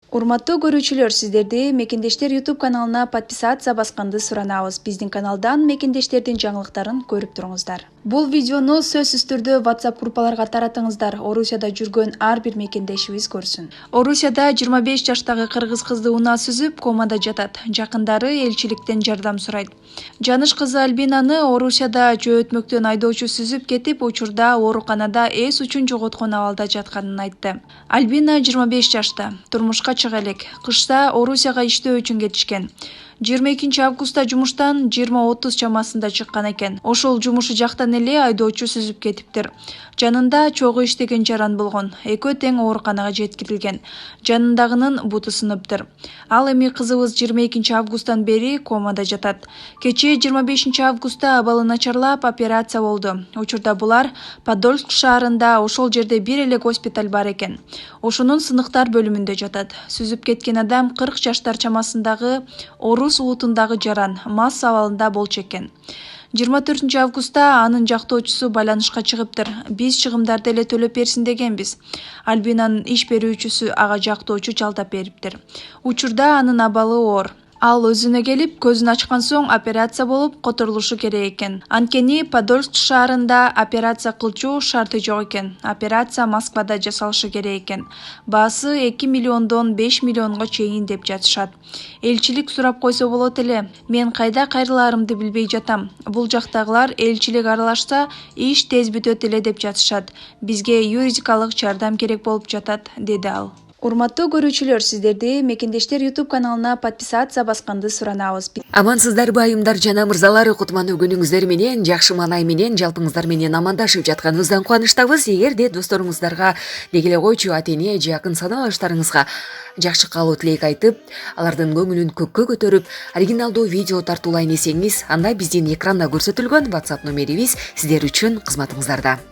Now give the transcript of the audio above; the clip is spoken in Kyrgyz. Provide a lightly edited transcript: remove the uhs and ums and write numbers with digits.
Урматтуу көрүүчүлөр, сиздерди Мекендештер YouTube каналына подписация басканды суранабыз. Биздин каналдан мекендештердин жаңылыктарын көрүп туруңуздар. Бул видеону сөзсүз түрдө WhatsApp группаларга таратыңыздар. Орусияда жүргөн ар бир мекендешибиз көрсүн. Орусияда 25 жаштагы кыргыз кызы унаа сүзүп, комада жатат. Жакындары элчиликтен жардам сурайт. Жаныш кызы Альбинаны Орусияда жөө өтмөктөн айдоочу сүзүп кетип, учурда ооруканада эс учун жоготкон абалда жатканын айтты. Альбина 25 жашта, турмушка чыга элек. Кышта Орусияга иштөө үчүн кетишкен. 22 августта жумуштан 20:30 чамасында чыккан экен. Ошол жумушу жактан эле айдоочу сүзүп кетиптир. Жанында чогуу иштеген жаран болгон. Экөө тең ооруканага жеткирилген. Жанындагынын буту сыныптыр. Ал эми кызыбыз 22 августтан бери комада жатат. Кечээ 25 августта абалы начарлап операция болду. Учурда булар Подольск шаарында, ошол жерде бир эле госпиталь бар экен. Ошонун сыныктар бөлүмүндө жатат. Сүзүп кеткен адам 40 жаштар чамасындагы орус уутундагы жаран, мас абалында болчу экен. 24 августта анын жактоочусу байланышка чыгыптыр. Биз чыгымдарды эле төлөп берсин дегенбиз. Альбинанын иш берүүчүсү ага жактоочу жалдап бериптир. Учурда анын абалы оор. Ал өзүнө келип, көзүн ачкан соң операция болуп, которулушу керек экен. Анткени Подольск шаарында операция кылчу шарты жок экен. Операция Москвада жасалышы керек экен. Баасы 2 миллиондон 5 миллионго чейин деп жатышат. Элчилик сурап койсо болот эле. Мен кайда кайрылаарымды билбей жатам. Бул жактагылар элчилик аралашса, иш тез бүтөт эле деп жатышат. Бизге юридикалык жардам керек болуп жатат, деди ал. Урматтуу көрүүчүлөр, сиздерди Мекендештер YouTube каналына подписация басканды суранабыз. Амансыздарбы айымдар жана мырзалар, кутмандуу күнүңүздөр менен, жакшы маанай менен, жалпыңыздар менен амандашып жатканыбыздан кубанычтабыз. Эгерде досторуңуздарга, деги эле койчу ата-эне, жакын саналаштарыңызга жакшы каалоо тилек айтып, алардын көңүлүн көккө көтөрүп, оригиналдуу видео тартуулайын десеңиз, анда биздин экранда көрсөтүлгөн WhatsApp номерибиз сиздер үчүн кызматыңыздарда.